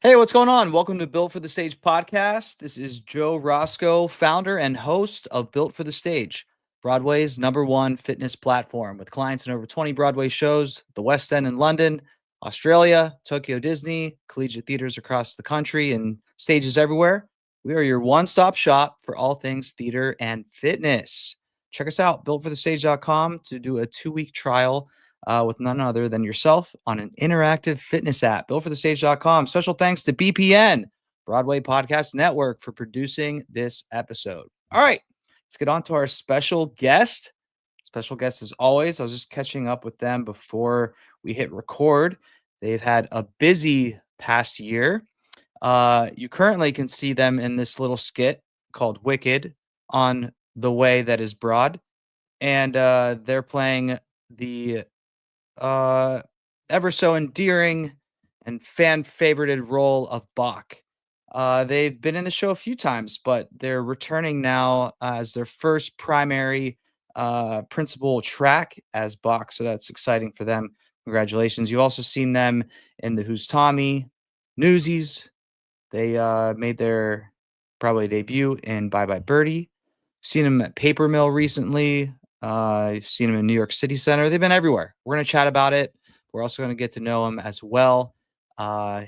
Hey, what's going on? Welcome to Built for the Stage podcast. This is Joe Roscoe, founder and host of Built for the Stage, Broadway's #1 fitness platform with clients in over 20 Broadway shows, the West End in London, Australia, Tokyo Disney, collegiate theaters across the country, and stages everywhere. We are your one-stop shop for all things theater and fitness. Check us out, builtforthestage.com, to do a 2-week trial with none other than yourself on an interactive fitness app. Builtforthestage.com. Special thanks to BPN, Broadway Podcast Network, for producing this episode. All right, let's get on to our special guest. Special guest as always. I was just catching up with them before we hit record. They've had a busy past year. You currently can see them in this little skit called Wicked on The Way That Is Broad. And they're playing the uh, ever so endearing and fan favorited role of Bach. They've been in the show a few times, but they're returning now as their first primary principal track as Bach. So that's exciting for them. Congratulations. You've also seen them in the Who's Tommy, Newsies. They made their Broadway debut in Bye Bye Birdie. Seen them at Paper Mill recently. You've seen him in New York City Center. They've been everywhere. We're going to chat about it. We're also going to get to know him as well.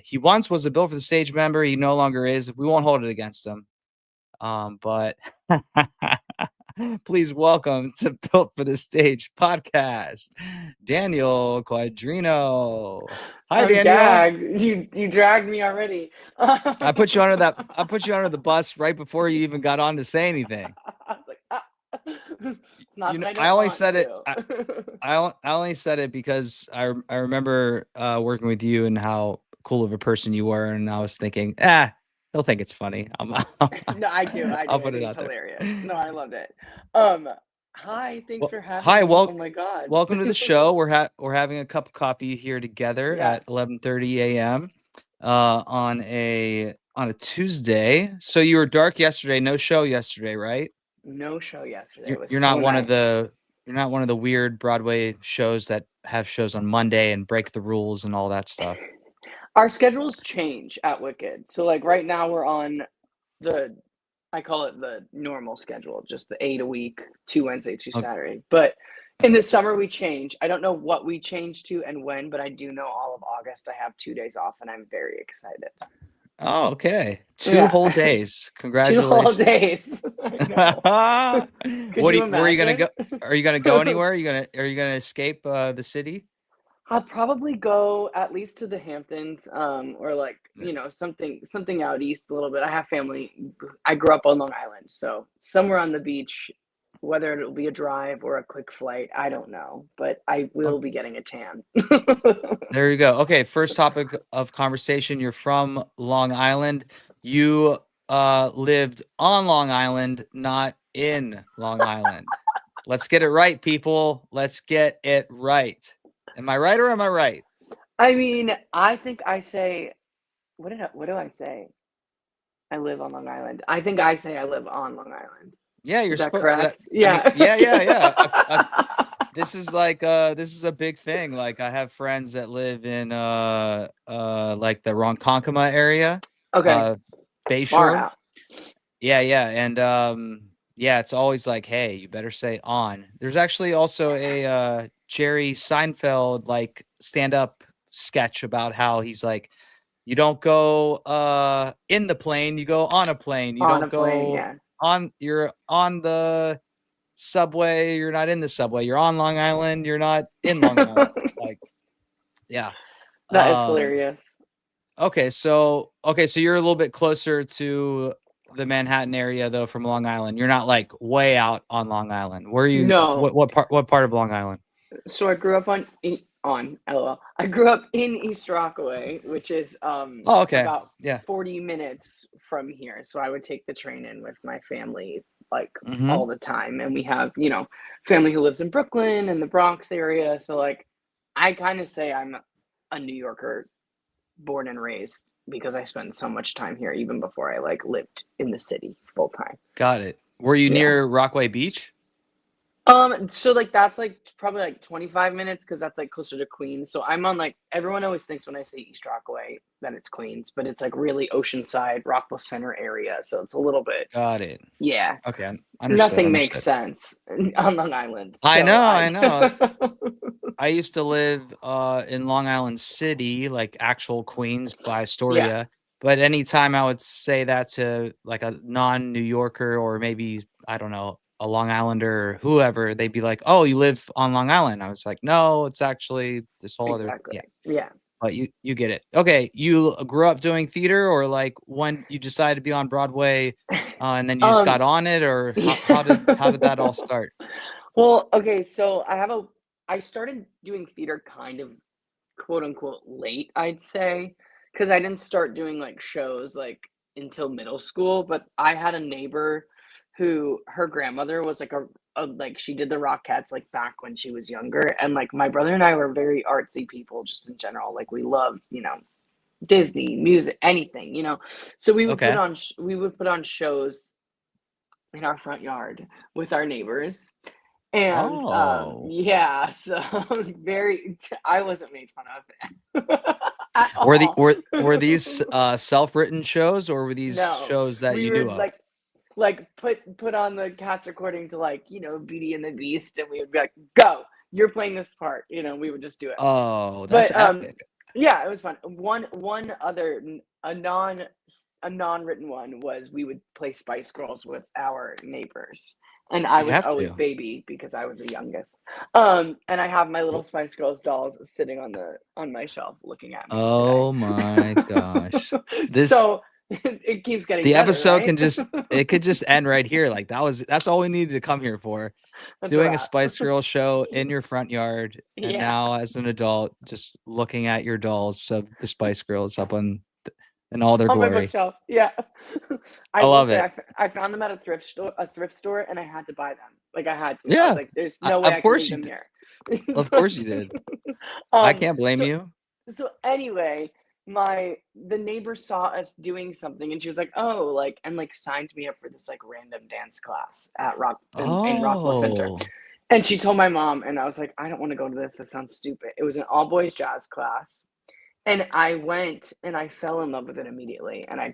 He once was a Built for the Stage member. He no longer is. We won't hold it against him. But please welcome to Built for the Stage podcast, Daniel Quadrino. Hi, I'm Daniel. gagged. You dragged me already. I put you under that. I put you under the bus right before you even got on to say anything. I was like, ah. It's not You know, that I I don't only want said it. to. I only said it because I remember working with you and how cool of a person you were, and I was thinking, he'll think it's funny. No, I do. I I'll do. I put it think it's out there. hilarious. No, I loved it. Um, Hi. Thanks Well, for having hi, me. Oh my God. welcome to the show. We're having a cup of coffee here together Yes. at 11:30 a.m. On a Tuesday. So you were dark yesterday. No show yesterday, right? No show yesterday. It was You're so not one of nice. the weird Broadway shows that have shows on Monday and break the rules and all that stuff. Our schedules change at Wicked. So like right now we're on the I call it the normal schedule, just the 8 a week, 2 Wednesday, 2 Okay. Saturday. But in the summer we change. I don't know what we change to and when, but I do know all of August I have 2 days off and I'm very excited. Oh, okay. 2 Yeah. whole days. 2 whole Congratulations. days. I know. Could you Where are you gonna imagine? go? Are you gonna go anywhere? Are you gonna escape the city? I'll probably go at least to the Hamptons, or like, something out east a little bit. I have family. I grew up on Long Island, so somewhere on the beach, whether it'll be a drive or a quick flight, I don't know, but I will be getting a tan. There you go. Okay, first topic of conversation. You're from Long Island. You lived on Long Island, not in Long Island. Let's get it right, people. Let's get it right. Am I right or am I right? I mean, I think I say, what do I say? I live on Long Island. I think I say I live on Long Island. Yeah, you're Is that supposed that correct? I mean, Yeah. yeah. This is like this is a big thing. Like I have friends that live in like the Ronkonkoma area, Okay, uh far Bayshore. out. Yeah, and yeah, it's always like, hey, you better say on. There's actually also a Jerry Seinfeld like stand-up sketch about how he's like, you don't go in the plane, you go on a plane. You On don't a plane, go yeah. you're on the subway, you're not in the subway. You're on Long Island, you're not in Long Island. Like, yeah. That is Um hilarious. okay, so you're a little bit closer to the Manhattan area though from Long Island. You're not like way out on Long Island. Where are you No. what part of Long Island? So I grew up on LOL. I grew up in East Rockaway, which is Oh, okay. about Yeah. 40 minutes from here. So I would take the train in with my family like all Mhm. the time. And we have, family who lives in Brooklyn and the Bronx area. So like I kind of say I'm a New Yorker born and raised because I spent so much time here even before I like lived in the city full time. Got it. Were you Yeah. near Rockaway Beach? So like that's like probably like 25 minutes because that's like closer to Queens. So I'm on like everyone always thinks when I say East Rockaway that it's Queens, but it's like really Oceanside, Rockville Center area. So it's a little bit, Got it. yeah. Okay, understood, Nothing makes understood. sense on Long Island. I So know, I I know. I used to live in Long Island City, like actual Queens by yeah, Astoria. But anytime I would say that to like a non-New Yorker or maybe, I don't know, a Long Islander or whoever, they'd be like, "Oh, you live on Long Island." I was like, "No, it's actually this whole other." exactly. Yeah, Yeah. but you get it. Okay, you grew up doing theater, or like when you decided to be on Broadway, and then you just got Um on it, or how did that all yeah. start? Well, okay, so I started doing theater kind of quote unquote late, I'd say, because I didn't start doing like shows like until middle school. But I had a neighbor who her grandmother was like a like she did the Rockettes like back when she was younger, and like my brother and I were very artsy people just in general. Like we loved, Disney music, anything, So Okay. we would put on shows in our front yard with our neighbors. And Oh. yeah, so very I wasn't made fun of at Were the all. were these, self-written shows, or were these No, shows that we you were knew of? like put on the cats recording to like, Beauty and the Beast, and we would be like, "Go, you're playing this part." We would just do it. Oh, that's But epic. yeah, it was fun. One other a non-written one was we would play Spice Girls with our neighbors. And I You was have always to. baby because I was the youngest. And I have my little W Spice Girls dolls sitting on my shelf looking at me today. Oh my gosh. This So it keeps getting the better, episode right? can just it could just end right here, like, that's all we needed to come here for. That's a Doing a wrap. Spice Girl show in your front yard, and Yeah. now as an adult, just looking at your dolls of the Spice Girls up on in all their On my glory. bookshelf, yeah. I I will love say it. I found them at a thrift store, and I had to buy them. Like, I had to. I was Yeah. like, "There's no way Of I can course leave you them did. here." Of So course you did. I can't blame so you. anyway, the neighbor saw us doing something, and she was like, "Oh," like, and, like, signed me up for this, like, random dance class at in Rockville Center. Oh. And she told my mom, and I was like, "I don't wanna go to this. That sounds stupid." It was an all boys jazz class, and I went, and I fell in love with it immediately, and I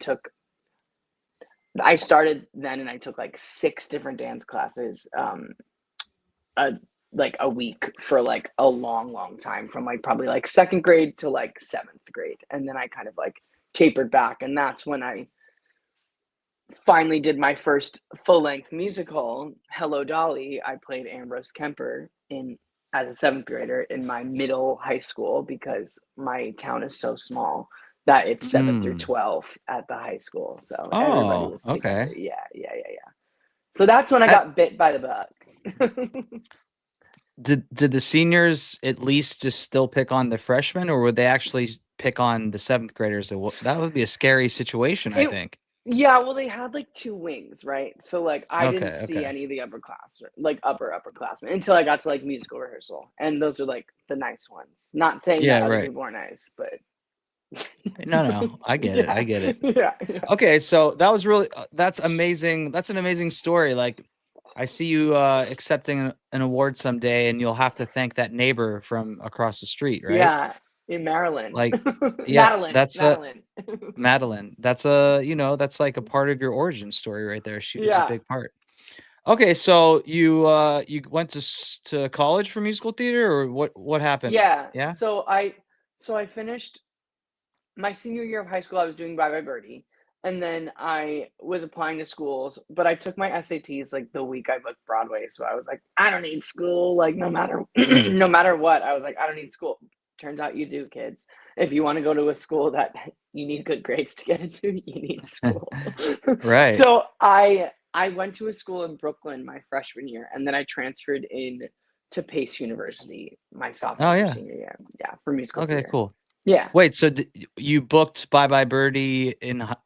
started then, and I took like 6 different dance classes, a like a week for like a long, long time from like probably like 2nd grade to like 7th grade, and then I kind of like tapered back, and that's when I finally did my first full-length musical, Hello, Dolly. I played Ambrose Kemper in as a 7th grader in my middle high school because my town is so small that it's 7 through Mm. 12 at the high school, so everybody Oh, was together. okay. Yeah, yeah, yeah, yeah. So that's when I At got bit by the bug. did the seniors at least just still pick on the freshmen, or would they actually pick on the 7th graders? That would be a scary situation, I It think. Yeah, well, they had, like, 2 wings, right? So, like, I didn't Okay, see okay. any of the upperclassmen until I got to, like, musical rehearsal, and those are, like, the nice ones. Not saying that Yeah, other right. people are nice, but No, no, I get it, I yeah, get it. yeah, yeah. Okay, so that was really that's amazing. That's an amazing story. Like, I see you accepting an award someday, and you'll have to thank that neighbor from across the street, right? Yeah, in Maryland. Like, yeah, Madeline, that's a Madeline. Madeline. That's a that's like a part of your origin story right there. She was a Yeah, big part. Okay, so you went to college for musical theater, or what happened? yeah. Yeah. So I finished my senior year of high school. I was doing Bye Bye Birdie, and then I was applying to schools, but I took my SATs like the week I booked Broadway. So I was like, I don't need school. Like no matter Mm, no matter what, I was like, I don't need school. Turns out you do, kids. If you want to go to a school that you need good grades to get into, you need school. right. So I went to a school in Brooklyn my freshman year, and then I transferred in to Pace University my Oh sophomore yeah. senior year. Yeah, for musical Okay, theater. cool. Yeah. Wait, so you booked Bye Bye Birdie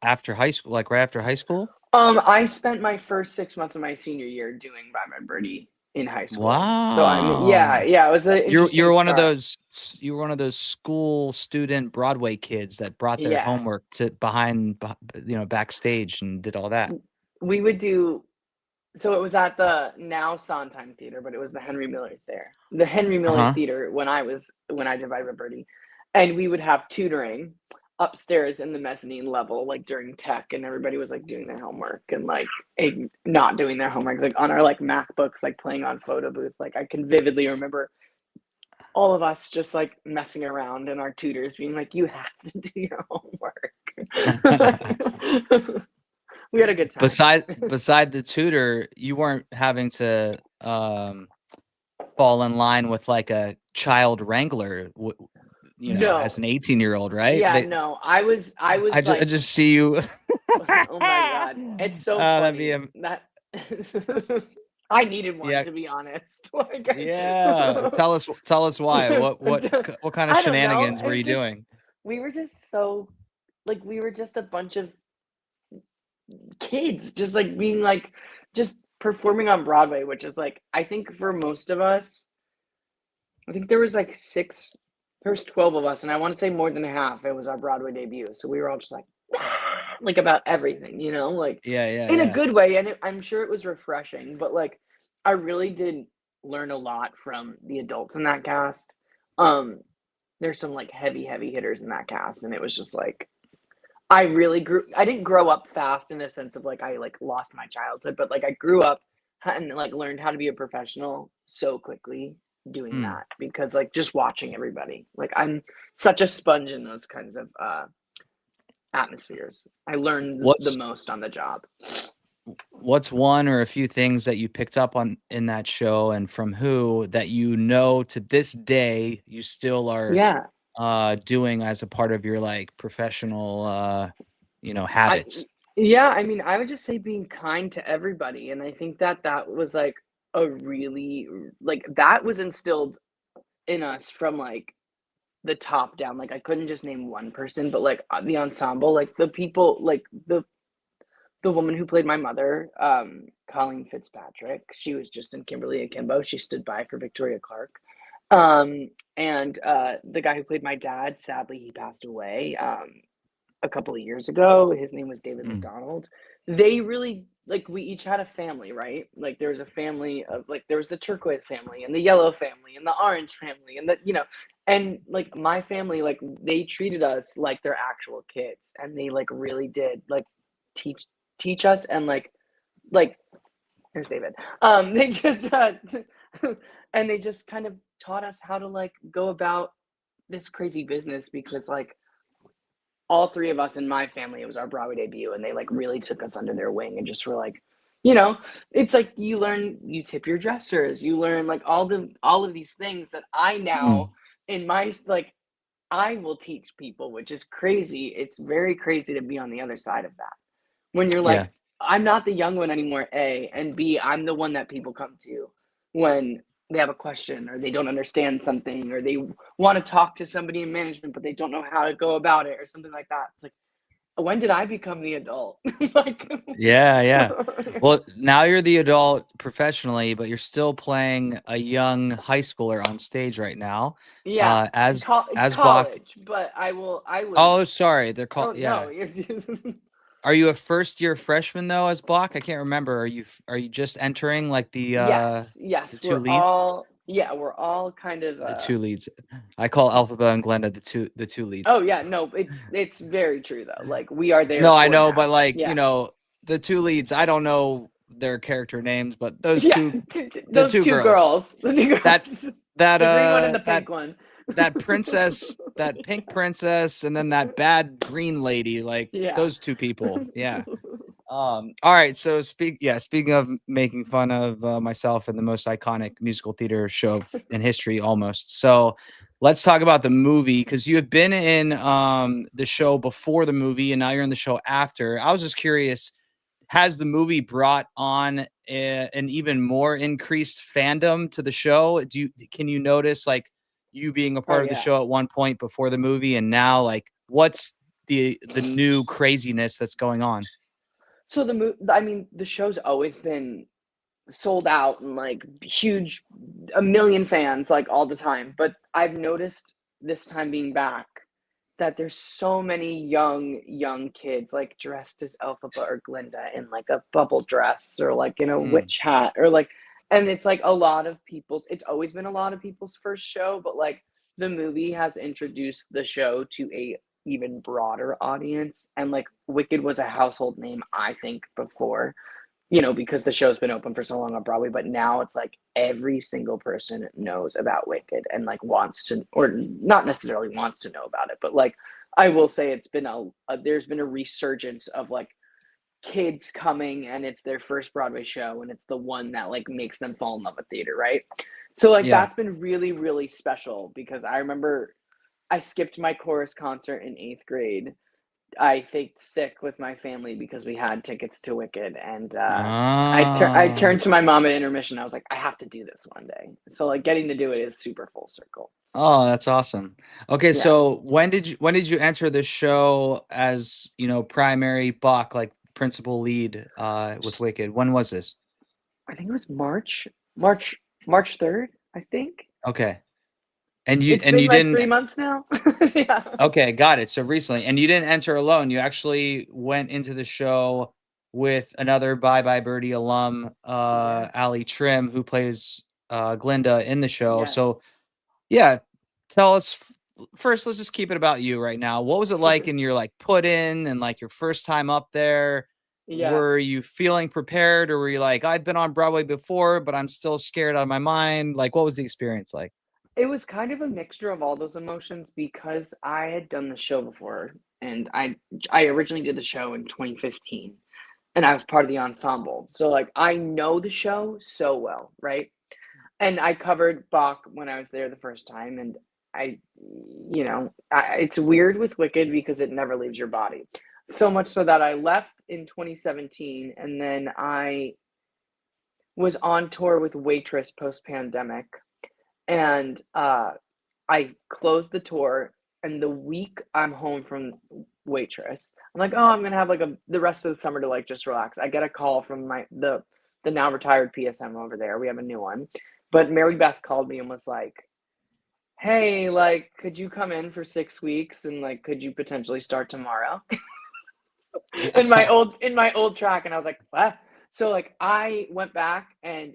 after high school, like right after high school? I spent my first 6 months of my senior year doing Bye Bye Birdie in high school. So I mean, yeah, Wow. yeah, it was an You're interesting one of start. those you were one of those school student Broadway kids that brought their Yeah. homework to backstage and did all that. We would do So it was at the now Sondheim Theater, but it was the Henry Miller there. The Henry Miller Uh-huh. Theater when I did Vibrant Birdie, and we would have tutoring upstairs in the mezzanine level, like during tech, and everybody was like doing their homework and like not doing their homework, like on our like MacBooks, like playing on photo booth. Like I can vividly remember all of us just like messing around and our tutors being like, "You have to do your homework." We had a good time. Beside the tutor, you weren't having to fall in line with like a child wrangler, as No. an 18-year-old, right? Yeah, no. I was I like, just see you. oh my God. It's so That'd be funny that I needed one, yeah, to be honest. Like yeah. Tell us why. What kind of I don't know. shenanigans were you doing? We were just so like we were just a bunch of kids just like being like just performing on Broadway, which is like I think for most of us, I think there was like there was 12 of us, and I want to say more than half, it was our Broadway debut. So we were all just like, like about everything, like Yeah, yeah, in a yeah. good way. And I'm sure it was refreshing, but like I really did learn a lot from the adults in that cast. Um, there's some like heavy hitters in that cast, and it was just like I didn't grow up fast in a sense of like I like lost my childhood, but like I grew up and like learned how to be a professional so quickly doing Hmm. that because like just watching everybody. Like I'm such a sponge in those kinds of atmospheres. I learned the What's most on the job. what's one or a few things that you picked up on in that show, and from who, that to this day you still are Yeah. doing as a part of your like professional I habits? yeah, I mean, I would just say being kind to everybody, and I think that that was like a really like that was instilled in us from like the top down. Like I couldn't just name one person, but like the ensemble, like the people, like the woman who played my mother, Colleen Fitzpatrick. She was just in Kimberly Akimbo. She stood by for Victoria Clark. And the guy who played my dad, sadly, he passed away a couple of years ago. His name was David Mm. McDonald. They really like we each had a family, right? Like there was a family of like there was the turquoise family and the yellow family and the orange family and and like my family, like they treated us like their actual kids, and they like really did like teach teach us and like here's David. They just and they just kind of taught us how to like go about this crazy business because like all three of us in my family, it was our Broadway debut, and they like really took us under their wing and just were like, you know, it's like you learn, you tip your dressers, you learn like all of these things that I now Mm. in my like I will teach people, which is crazy. It's very crazy to be on the other side of that when you're Yeah. like, I'm not the young one anymore, A, and B, I'm the one that people come to when they have a question or they don't understand something or they want to talk to somebody in management, but they don't know how to go about it or something like that. It's like, when did I become the adult? Like, Yeah, yeah. Well, now you're the adult professionally, but you're still playing a young high schooler on stage right now. yeah, As Bach. college, but I Oh, was, sorry. They're called, oh no, yeah. Are you a first year freshman though as Bach? I can't remember. Are you just entering like the yes, two leads? we're all kind of, The two leads. I call Alphaba and Glenda the two oh leads. yeah, no, it's very true though. Like we are there No, I for know, but now. like, Yeah. the two leads, I don't know their character names, but Yeah, the those two two girls. girls, the two That girls, that the green one and the that pink one. that princess, that pink princess, and then that bad green lady, like Yeah. those two people. Yeah. All right. So speaking of making fun of myself and the most iconic musical theater show in history, almost. So let's talk about the movie, because you have been in the show before the movie, and now you're in the show after. I was just curious, has the movie brought on an even more increased fandom to the show? Can you notice like you being a Oh part of the yeah. show at one point before the movie, and now like what's the new craziness that's going on? So I mean, the show's always been sold out and like huge, a million fans like all the time. But I've noticed this time being back, that there's so many young kids like dressed as Elphaba or Glinda in like a bubble dress or like in a Mm, witch hat or like, and it's like a lot of people's, it's always been a lot of people's first show, but like the movie has introduced the show to a even broader audience, and like Wicked was a household name I think before, because the show's been open for so long on Broadway, but now it's like every single person knows about Wicked and like wants to, or not necessarily wants to know about it, but like I will say it's been there's been a resurgence of like kids coming and it's their first Broadway show and it's the one that like makes them fall in love with theater, right? So like yeah. that's been really, really special because I remember I skipped my chorus concert in 8th grade. I faked sick with my family because we had tickets to Wicked, and I Oh. turned to my mom at intermission. I was like, I have to do this one day. So like getting to do it is super full circle. Oh, that's awesome. Okay, Yeah, so when did you enter the show as, primary Bach, like principal lead with Wicked? When was this? I think it was March, March 3rd. I think Okay. And you it's and been you like didn't 3 months now. Yeah, Okay, got it. So recently, and you didn't enter alone. You actually went into the show with another Bye Bye Birdie alum, yes, Ali Trim, who plays Glinda in the show. yes. So yeah, tell us first. Let's just keep it about you right now. What was it like in your like put in and like your first time up there? Yeah, Were you feeling prepared, or were you like, I've been on Broadway before, but I'm still scared out of my mind? Like, what was the experience like? it was kind of a mixture of all those emotions because I had done the show before, and I originally did the show in 2015, and I was part of the ensemble. So like I know the show so well, right? And I covered Bach when I was there the first time, and I, it's weird with Wicked because it never leaves your body. So much so that I left in 2017, and then I was on tour with Waitress post pandemic, and I closed the tour, and the week I'm home from Waitress, I'm like, oh, I'm gonna have like the rest of the summer to like just relax. I get a call from the now retired PSM over there. We have a new one, but Mary Beth called me and was like, hey, like, could you come in for 6 weeks and like, could you potentially start tomorrow in my old track? And I was like, what? So like, I went back and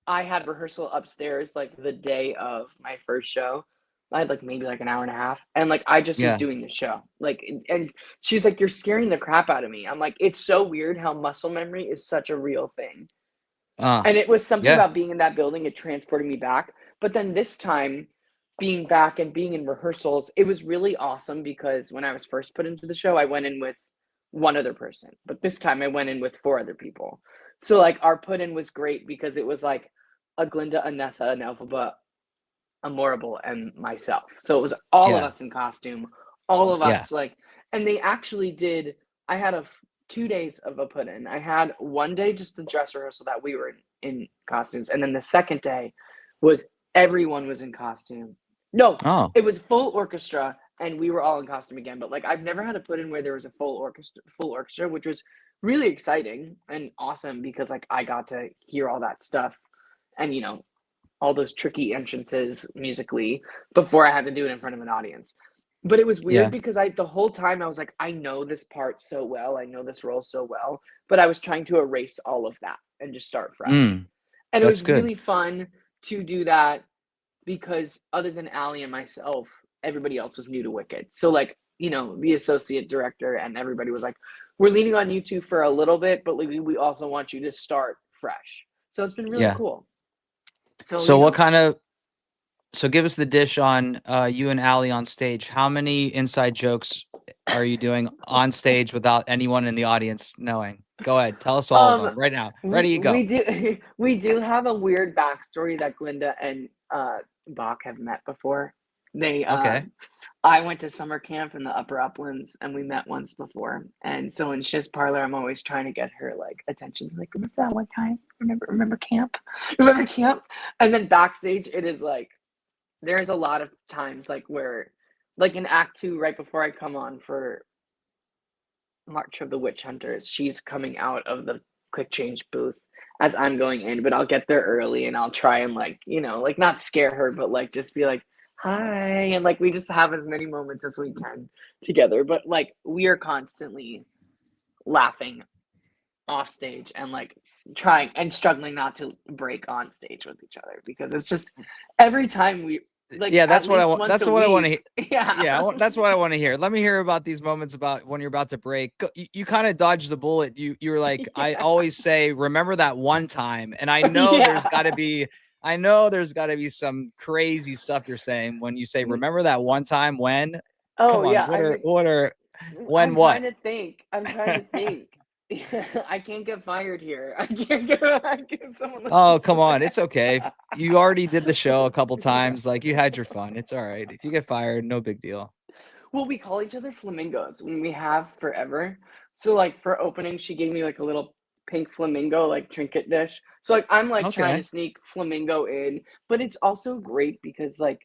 I had rehearsal upstairs like the day of my first show. I had like maybe like an hour and a half, and like I just was Yeah. doing the show. Like, and she's like, "You're scaring the crap out of me." I'm like, "It's so weird how muscle memory is such a real thing." Uh, And it was something yeah. about being in that building, it transported me back. But then this time, being back and being in rehearsals, it was really awesome because when I was first put into the show, I went in with one other person. But this time I went in with four other people. So like our put in was great because it was like a Glinda, a Nessa, an Elphaba, a Morrible, and myself. So it was all of Yeah. us in costume, all of Yeah. us like, and they actually did. I had 2 days of a put in. I had one day just the dress rehearsal that we were in costumes, and then the second day was everyone was in costume. No, Oh, it was full orchestra, and we were all in costume again. But like I've never had a put in where there was a full orchestra, which was really exciting and awesome because like I got to hear all that stuff, and all those tricky entrances musically before I had to do it in front of an audience. But it was weird yeah. because the whole time I was like, I know this part so well, I know this role so well, but I was trying to erase all of that and just start fresh. Mm, And it that's was good. really fun to do that because other than Allie and myself, everybody else was new to Wicked. So like, the associate director and everybody was like, we're leaning on you two for a little bit, but like, we also want you to start fresh. So it's been really Yeah. cool. So, So what kind of so give us the dish on you and Allie on stage. How many inside jokes are you doing on stage without anyone in the audience knowing? Go ahead, tell us all of Um, them right now. we Ready you we go. do we do have a weird backstory that Glinda and Bach have met before. They Okay. I went to summer camp in the Upper Uplands and we met once before. And so in Shiz Parlor, I'm always trying to get her like attention. Like, remember that one time? Remember camp? Remember camp? And then backstage, it is like there's a lot of times like where like in Act Two, right before I come on for March of the Witch Hunters, she's coming out of the quick change booth as I'm going in, but I'll get there early and I'll try and like, like not scare her, but like just be like, hi, and like we just have as many moments as we can together. But like we are constantly laughing off stage and like trying and struggling not to break on stage with each other because it's just every time we like Yeah, at that's what I least want. once That's a what I want to week. hear. Yeah. Yeah, that's what I want to hear. Let me hear about these moments about when you're about to break. You kind of dodged the bullet. You were like, I Yeah. always say, remember that one time, and Yeah. I know there's got to be some crazy stuff you're saying when you say, remember that one time when. Oh Come on, yeah. I mean, when I'm what? trying to think. I'm trying to think. I can't get fired here. I can't someone Oh, listens to come on. that. It's okay. You already did the show a couple times. Like you had your fun. It's all right. If you get fired, no big deal. Well, we call each other flamingos when we have forever. So like for opening, she gave me like a little pink flamingo like trinket dish. So like I'm like trying to Okay. sneak flamingo in, but it's also great because like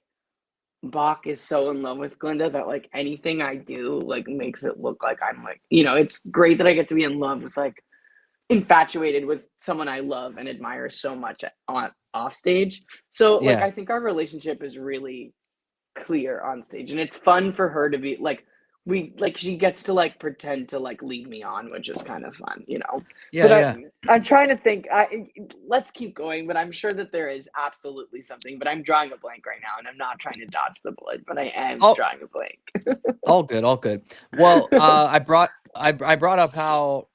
Bach is so in love with Glinda that like anything I do like makes it look like I'm like, it's great that I get to be in love with like infatuated with someone I love and admire so much on off stage. So like Yeah. I think our relationship is really clear on stage and it's fun for her to be like she gets to like pretend to like lead me on, which is kind of fun. Yeah. But Yeah. I'm trying to think. Let's keep going, but I'm sure that there is absolutely something, but I'm drawing a blank right now and I'm not trying to dodge the bullet, but I am Oh, drawing a blank. all good. All good. Well, I brought up how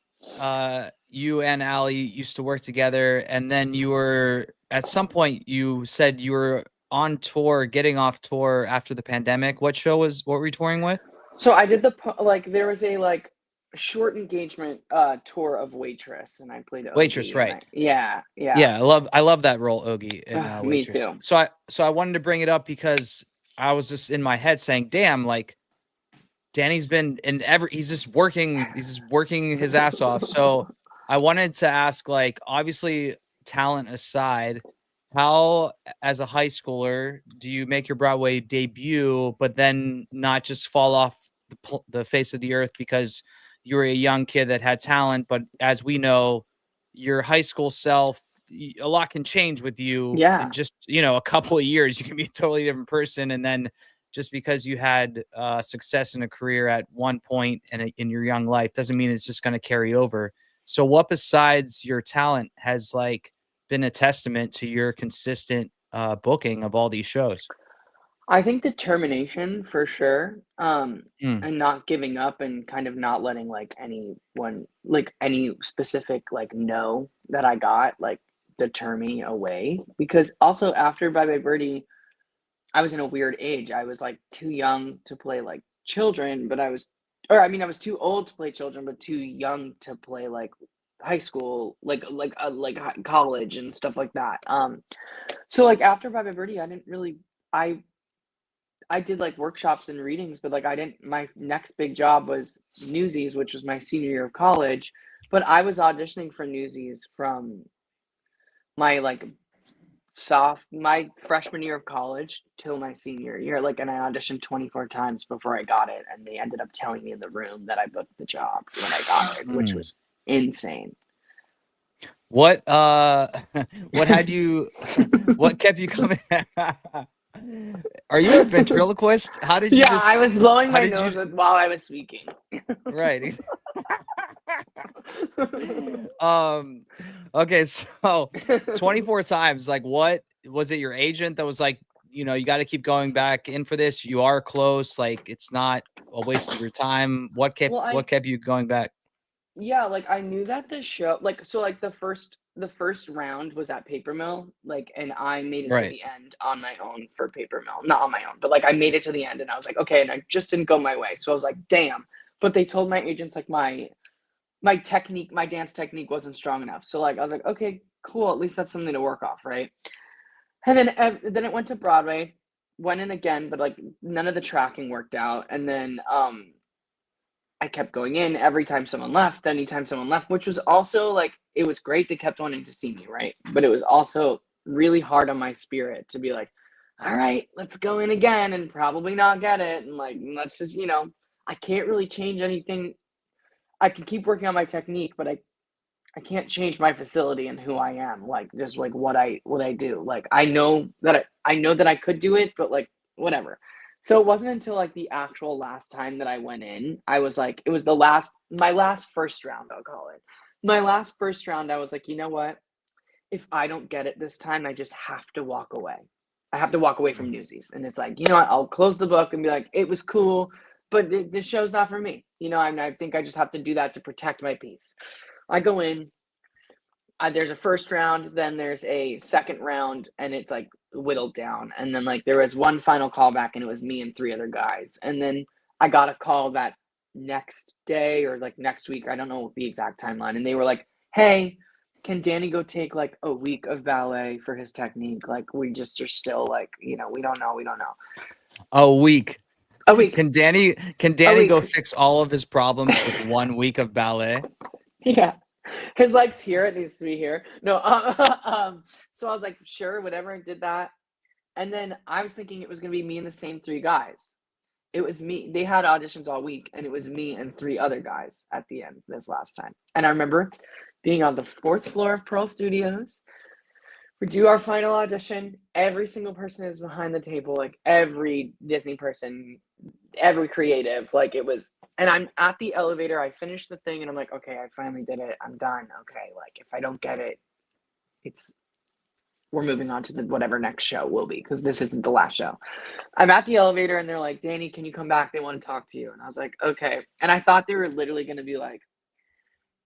you and Allie used to work together, and then you were at some point you said you were on tour, getting off tour after the pandemic. What were you touring with? So I did like there was a like short engagement tour of Waitress and I played Waitress, Ogie and right? yeah. Yeah, I love that role, Ogie in Me Waitress. too. So I wanted to bring it up because I was just in my head saying, "Damn, like Danny's been he's just working his ass off." So I wanted to ask, like, obviously, talent aside, how as a high schooler do you make your Broadway debut, but then not just fall off the face of the earth because you were a young kid that had talent, but as we know, your high school self, a lot can change with you in Yeah. just, a couple of years. You can be a totally different person, and then just because you had success in a career at one point in your young life doesn't mean it's just going to carry over. So what besides your talent has like been a testament to your consistent booking of all these shows? I think determination for sure. Mm, And not giving up and kind of not letting like anyone like any specific like no that I got like deter me away. Because also after Bye Bye Birdie, I was in a weird age. I was like too young to play like children, but I was too old to play children, but too young to play like high school, college and stuff like that. So like after Bye Bye Birdie, I didn't really. I did like workshops and readings, but like I didn't. My next big job was Newsies, which was my senior year of college. But I was auditioning for Newsies from my like my freshman year of college till my senior year. Like, and I auditioned 24 times before I got it, and they ended up telling me in the room that I booked the job when I got it, which mm. was insane. What what had you what kept you coming? Are you a ventriloquist? Yeah, I was blowing How my did you nose while I was speaking. right? um okay, so 24 times, like, what was it, your agent that was like, you got to keep going back in for this, you are close, like it's not a waste of your time? Well, What kept you going back? yeah, like I knew that the show, like, so like the first round was at Paper Mill, like, and I made it to Right. the end on my own for Paper Mill, not on my own, but like I made it to the end, and I was like, okay, and I just didn't go my way, so I was like, damn. But they told my agents like my dance technique wasn't strong enough, so like I was like, okay, cool, at least that's something to work off, right? And then it went to Broadway, went in again, but like none of the tracking worked out, and then I kept going in every time someone left, anytime someone left, which was also like, it was great. They kept wanting to see me, right? But it was also really hard on my spirit to be like, all right, let's go in again and probably not get it. And like, let's just, I can't really change anything. I can keep working on my technique, but I can't change my facility and who I am. Like just like what I do. Like I know that I could do it, but like whatever. So it wasn't until like the actual last time that I went in, I was like, it was my last first round, I'll call it. My last first round, I was like, you know what? If I don't get it this time, I just have to walk away. I have to walk away from Newsies. And it's like, you know what? I'll close the book and be like, it was cool, but this show's not for me. You know, I think I just have to do that to protect my peace. I go in, there's a first round, then there's a second round, and it's like whittled down. And then like there was one final callback, and it was me and 3 other guys. And then I got a call that next day or like next week. I don't know the exact timeline. And they were like, hey, can Danny go take like a week of ballet for his technique? Like we just are still like, you know, we don't know. A week. A week. Can Danny go fix all of his problems with 1 week of ballet? Yeah. His leg's here. It needs to be here. No. So I was like, sure, whatever. I did that. And then I was thinking it was going to be me and the same 3 guys. It was me. They had auditions all week, and it was me and 3 other guys at the end this last time. And I remember being on the 4th floor of Pearl Studios. We do our final audition. Every single person is behind the table, like every Disney person, every creative. Like it was, and I'm at the elevator. I finished the thing, and I'm like, okay, I finally did it. I'm done. Okay, like if I don't get it, we're moving on to the whatever next show will be, because this isn't the last show. I'm at the elevator, and they're like, Danny, can you come back? They want to talk to you. And I was like, okay. And I thought they were literally going to be like,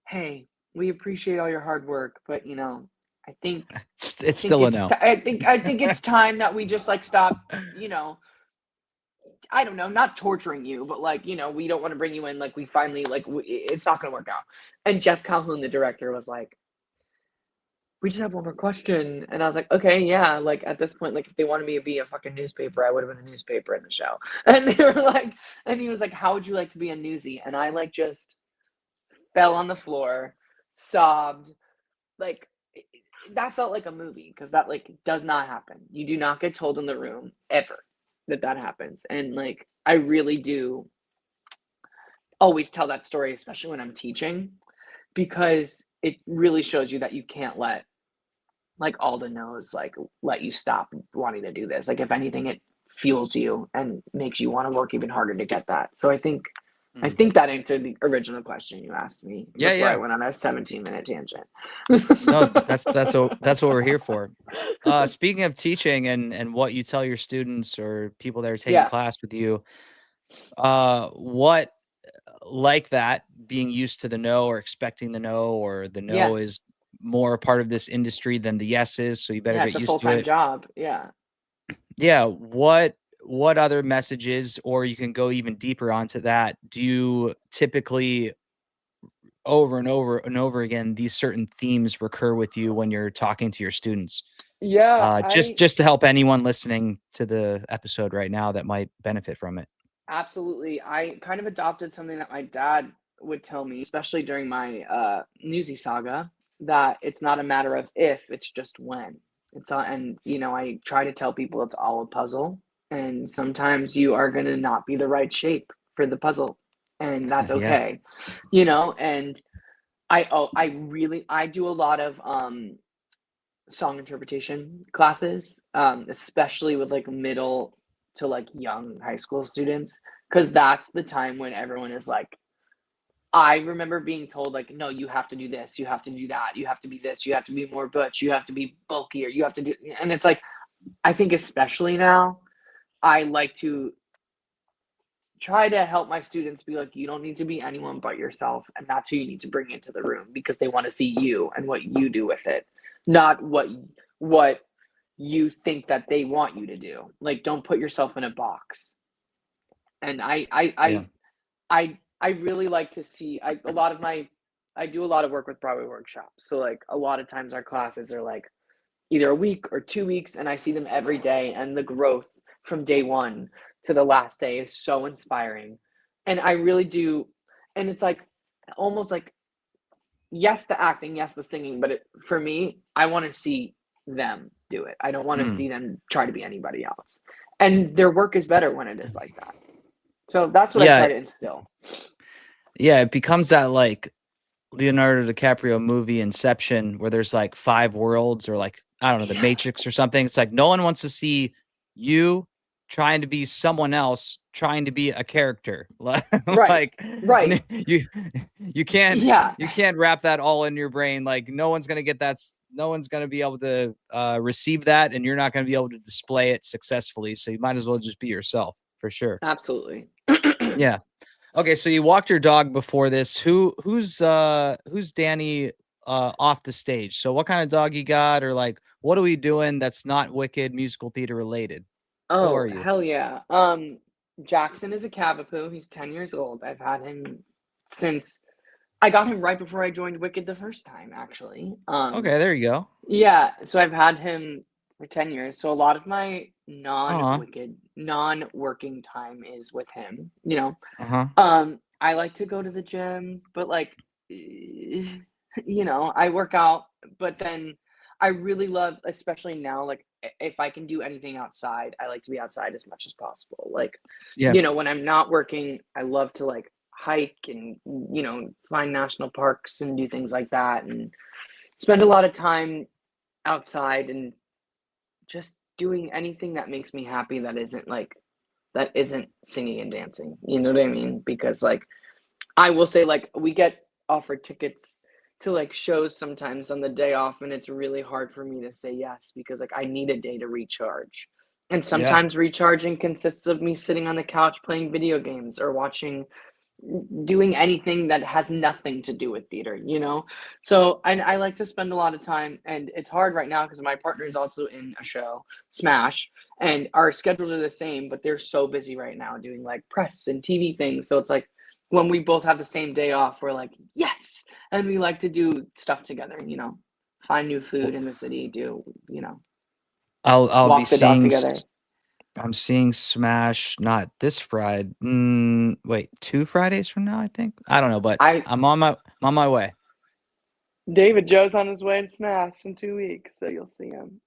hey, we appreciate all your hard work, but you know, I think it's still a no. I think it's time that we just like stop, you know, I don't know, not torturing you, but like, you know, we don't want to bring you in. Like we finally, like, it's not going to work out. And Jeff Calhoun, the director, was like, we just have one more question. And I was like, okay, yeah. Like at this point, like if they wanted me to be a fucking newspaper, I would have been a newspaper in the show. And they were like, and he was like, how would you like to be a newsie? And I like just fell on the floor, sobbed, like that felt like a movie, because that like does not happen. You do not get told in the room ever that happens. And like I really do always tell that story, especially when I'm teaching, because it really shows you that you can't let like all the no's like let you stop wanting to do this. Like if anything, it fuels you and makes you want to work even harder to get that. So I think that answered the original question you asked me before I went on a 17-minute tangent. No, that's what we're here for. Speaking of teaching and what you tell your students or people that are taking class with you, what like that being used to the no or expecting the no, or the no is more a part of this industry than the yes is, so you better get used to it. It's a full-time job. Yeah. Yeah. What other messages, or you can go even deeper onto that, do you typically over and over and over again, these certain themes recur with you when you're talking to your students? Yeah. Just to help anyone listening to the episode right now that might benefit from it. Absolutely. I kind of adopted something that my dad would tell me, especially during my Newsy saga, that it's not a matter of if, it's just when. And you know, I try to tell people it's all a puzzle, and sometimes you are going to not be the right shape for the puzzle, and that's okay. You know, and I do a lot of song interpretation classes, especially with like middle to like young high school students, because that's the time when everyone is like, I remember being told like, no, you have to do this, you have to do that, you have to be this, you have to be more butch, you have to be bulkier, you have to do, and it's like, I think especially now, I like to try to help my students be like, you don't need to be anyone but yourself, and that's who you need to bring into the room, because they want to see you and what you do with it, not what you think that they want you to do. Like, don't put yourself in a box. And I really like to see, I do a lot of work with Broadway workshops. So like a lot of times our classes are like either a week or 2 weeks, and I see them every day, and the growth from day one to the last day is so inspiring. And I really do, and it's like almost like, yes, the acting, yes, the singing, but for me, I want to see them do it. I don't want to see them try to be anybody else. And their work is better when it is like that. So that's what I try to instill. Yeah, it becomes that like Leonardo DiCaprio movie Inception, where there's like 5 worlds, or like, I don't know, the Matrix or something. It's like no one wants to see you trying to be someone else, trying to be a character. Right. Like Right. you can't Yeah. wrap that all in your brain. Like no one's gonna get that. No one's gonna be able to receive that, and you're not gonna be able to display it successfully. So you might as well just be yourself for sure. Absolutely. Yeah. Okay, so you walked your dog before this. Who's Danny off the stage? So what kind of dog you got, or like what are we doing that's not Wicked musical theater related? Who Oh, are you? hell yeah. Jackson is a Cavapoo. He's 10 years old. I've had him since I got him right before I joined Wicked the first time, actually. Okay, there you go. Yeah, so I've had him for 10 years. So a lot of my Uh-huh. non-Wicked, non-working time is with him, you know. Uh-huh. I like to go to the gym, but like I work out, but then I really love, especially now, like if I can do anything outside, I like to be outside as much as possible. Like, Yeah. when I'm not working, I love to like hike and find national parks and do things like that and spend a lot of time outside and just doing anything that makes me happy that isn't singing and dancing. You know what I mean? Because like I will say, like, we get offered tickets to like shows sometimes on the day off, and it's really hard for me to say yes because like I need a day to recharge. And Yeah. sometimes recharging consists of me sitting on the couch playing video games or doing anything that has nothing to do with theater, you know? So I like to spend a lot of time, and it's hard right now because my partner is also in a show, Smash, and our schedules are the same, but they're so busy right now doing like press and TV things. So it's like when we both have the same day off, we're like, yes. And we like to do stuff together, find new food in the city, I'll be walk the dog seeing together. I'm seeing Smash not this Friday. Wait, 2 Fridays from now, I think. I don't know, but I I'm on my way. David Joe's on his way to Smash in 2 weeks, so you'll see him.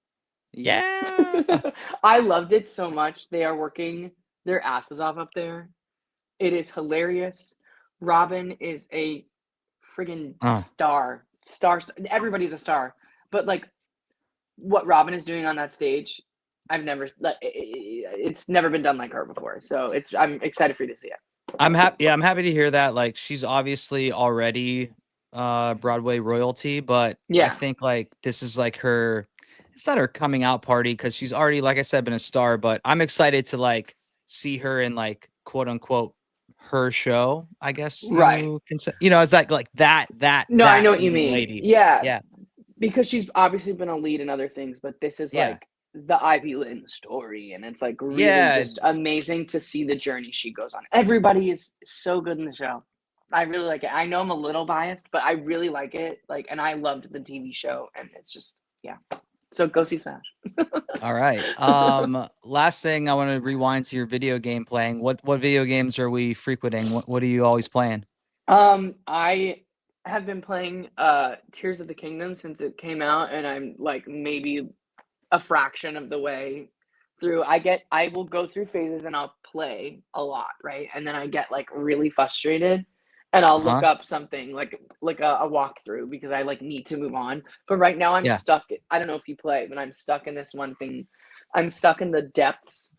Yeah. I loved it so much. They are working their asses off up there. It is hilarious. Robin is a friggin' Uh, star. Everybody's a star. But like what Robin is doing on that stage, it's never been done like her before. So I'm excited for you to see it. I'm happy. Yeah, I'm happy to hear that. Like, she's obviously already Broadway royalty, but I Yeah. think like this is like her. It's not her coming out party because she's already, like I said, been a star. But I'm excited to like see her in like quote unquote her show. I guess Right. you can say. It's like No, I that know what you leading mean. lady. Yeah. Yeah. Because she's obviously been a lead in other things, but this is Yeah. like the Ivy Lynn story, and it's like really Yeah. just amazing to see the journey she goes on. Everybody is so good in the show. I really like it. I know I'm a little biased, but I really like it. Like, and I loved the TV show, and it's just So go see Smash. All right. Last thing, I want to rewind to your video game playing. What video games are we frequenting? What are you always playing? I have been playing Tears of the Kingdom since it came out, and I'm like maybe a fraction of the way through. I will go through phases and I'll play a lot, right? And then I get like really frustrated and I'll look Uh-huh. up something like a walkthrough because I like need to move on. But right now I'm Yeah. stuck. I don't know if you play, but I'm stuck in this one thing. I'm stuck in the depths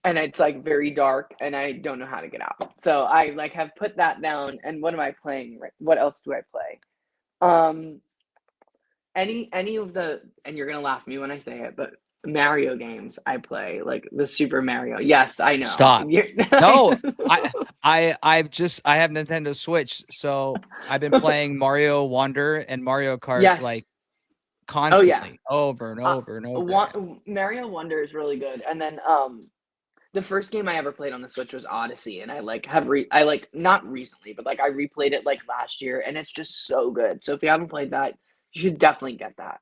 and it's like very dark and I don't know how to get out. So I like have put that down. And what am I playing? What else do I play? Any of the, and you're gonna laugh at me when I say it, but Mario games I play, like the Super Mario. Yes, I know. Stop. No, I have Nintendo Switch, so I've been playing Mario Wonder and Mario Kart like Yes. Oh yeah. constantly over and over and over again. Mario Wonder is really good. And then the first game I ever played on the Switch was Odyssey, and I like I like not recently, but like I replayed it like last year, and it's just so good. So if you haven't played that, you should definitely get that.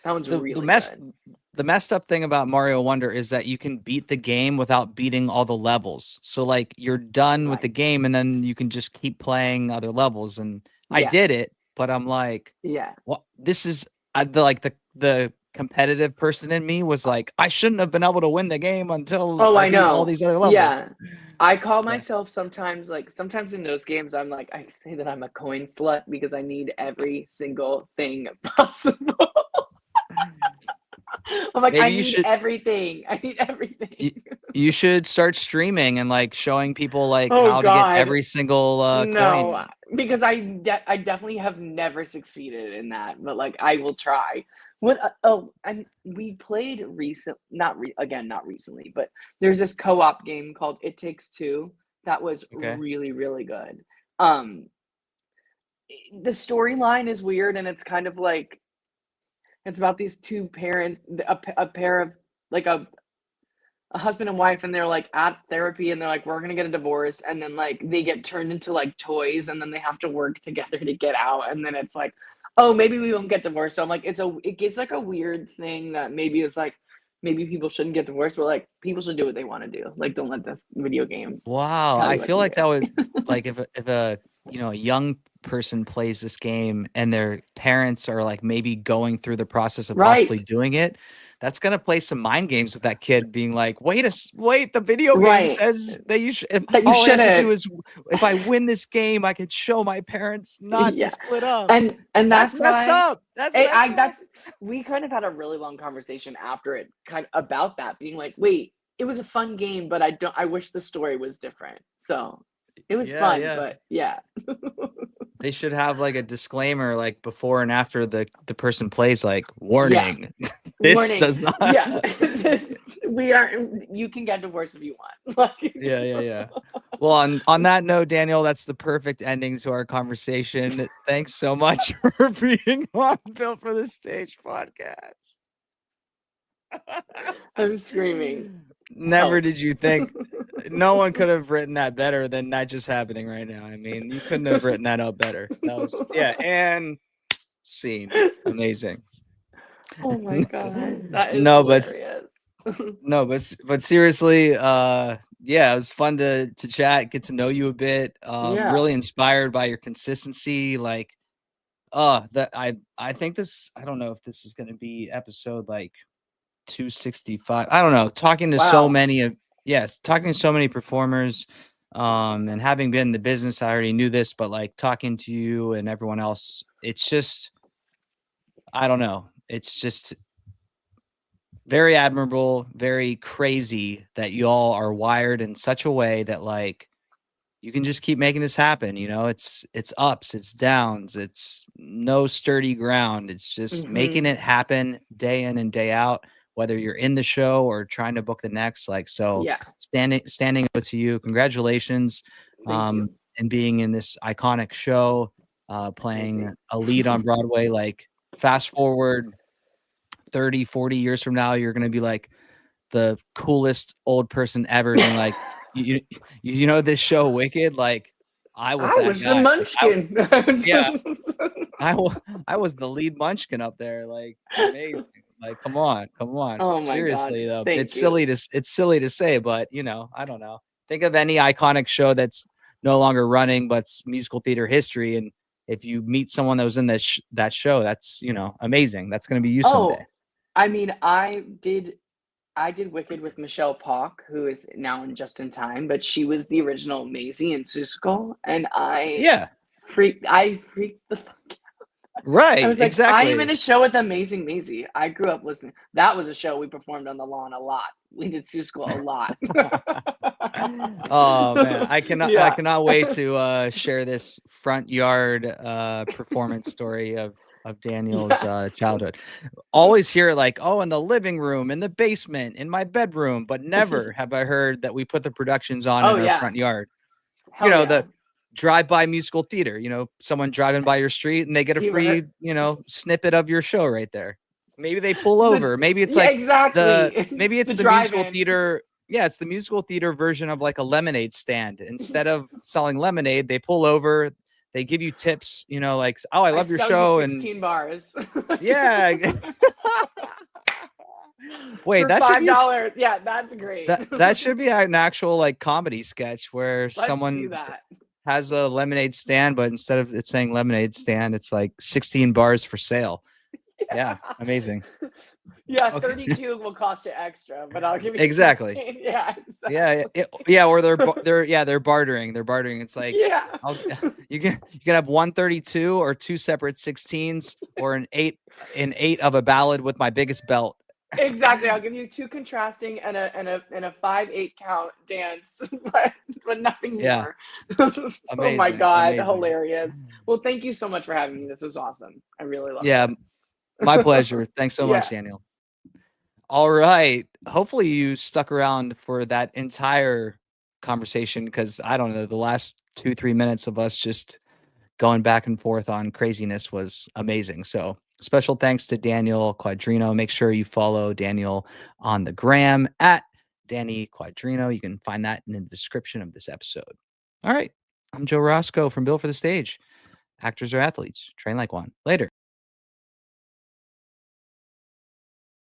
That one's The the really mess good. the messed up thing about Mario Wonder is that you can beat the game without beating all the levels. So like you're done with the Right. game and then you can just keep playing other levels. And I Yeah. did it, but I'm like, Yeah. what? This is the competitive person in me was like, I shouldn't have been able to win the game until Oh, I I beat all know. these other levels. Yeah. I call Yeah. myself sometimes like sometimes in those games I'm like I say that I'm a coin slut because I need every single thing possible. I'm like, I Maybe you need should everything. I need everything. you, you should start streaming and like showing people like Oh how to get God. every single No, coin. because I definitely have never succeeded in that, but like I will try. What? Oh, and we played not recently, but there's this co-op game called It Takes Two that was Okay. really really good. Um, the storyline is weird, and it's kind of like it's about these two parents, a pair of like a husband and wife, and they're like at therapy, and they're like, we're gonna get a divorce, and then like they get turned into like toys, and then they have to work together to get out, and then it's like, oh, maybe we won't get divorced. So I'm like, it gets like a weird thing that maybe it's like maybe people shouldn't get divorced, but like people should do what they want to do. Like, don't let this video game Wow, tell I you what feel to like that would do. like if a a young person plays this game and their parents are like maybe going through the process of possibly Right, doing it, that's gonna play some mind games with that kid, being like, wait, the video game right. says that you should. If That you all I have to do shouldn't. is, if I win this game, I could show my parents not to Yeah, split up. and That's that's messed why up. That's messed up. that's we kind of had a really long conversation after it kind of about that being like, wait, it was a fun game, but I wish the story was different. So it was Yeah, fun, yeah. but yeah. They should have like a disclaimer, like before and after the person plays, like Yeah. warning, this Warning. does not. Yeah. We are you can get divorced if you want. Like Yeah, yeah, yeah. Well, on that note, Daniel, that's the perfect ending to our conversation. Thanks so much for being on Built for the Stage podcast. I'm screaming. Never Help. did you think no one could have written that better than that just happening right now. I mean, you couldn't have written that up better. That was and scene. Amazing. Oh my god. That is No, but hilarious. no, but seriously, yeah, it was fun to chat, get to know you a bit. Yeah. Really inspired by your consistency. Like, that I think this. I don't know if this is going to be episode like 265. I don't know. Talking to so Wow. many of yes, talking to so many performers, and having been in the business, I already knew this, but like talking to you and everyone else, it's just I don't know. It's just very admirable, very crazy that you all are wired in such a way that like you can just keep making this happen. It's ups, it's downs, it's no sturdy ground. It's just making Mhm. it happen day in and day out, whether you're in the show or trying to book the next. Like so, Yeah. standing up to you. Congratulations, Thank you. and being in this iconic show, Thank playing you. a lead on Broadway. Like fast forward 30, 40 years from now, you're gonna be like the coolest old person ever being like, you know this show Wicked? Like, I was I that was the guy. Like, munchkin. yeah, I was the lead munchkin up there. Like, amazing. Like, come on, come on. Oh my god. Seriously though, Thank you. it's silly to say, but I don't know. Think of any iconic show that's no longer running, but's musical theater history, and if you meet someone that was in that show, that's amazing. That's gonna be you someday. Oh, I mean, I did Wicked with Michelle Park, who is now in Just in Time, but she was the original Maisie in Seussical, and Yeah, I freaked the fuck out. I right. was like, I am in Exactly. a show with Amazing Maisie. I grew up listening. That was a show we performed on the lawn a lot. We did Seussical a lot. Oh man, I Yeah. cannot wait to share this front yard performance story of Daniel's Yes. childhood. Always hear it like, oh, in the living room, in the basement, in my bedroom, but never have I heard that we put the productions on Oh in our yeah. front yard. Hell yeah. The drive-by musical theater, someone driving by your street and they get a You ever heard free, snippet of your show right there. Maybe they pull the over. Maybe it's yeah, like exactly. It's maybe it's the the musical drive-in. theater. Yeah, it's the musical theater version of like a lemonade stand. Instead of selling lemonade, they pull over, they give you tips, like, oh, I I love your sell you show. And 16 bars yeah. Wait, for that should be $5. Yeah, that's great. that should be an actual like comedy sketch where Let's do someone that. has a lemonade stand, but instead of it saying lemonade stand, it's like 16 bars for sale. Yeah. Yeah, amazing. Yeah, Okay. 32 will cost you extra, but I'll give you Exactly. 16. Yeah, Yeah, exactly. yeah, or they're bartering. They're bartering. It's like Yeah. I'll you can have 132 or two separate 16s or an eight of a ballad with my biggest belt. Exactly. I'll give you 2 contrasting and a 5/8 count dance, but nothing Yeah, more. Oh my amazing, god, amazing. hilarious. Well, thank you so much for having me. This was awesome. I really loved Yeah, my it. pleasure. Thanks so much, Yeah. Daniel. All right. Hopefully you stuck around for that entire conversation because I don't know, the last 2, 3 minutes of us just going back and forth on craziness was amazing. So special thanks to Daniel Quadrino. Make sure you follow Daniel on the gram at Danny Quadrino. You can find that in the description of this episode. All right. I'm Joe Roscoe from Built for the Stage. Actors or athletes, train like one. Later.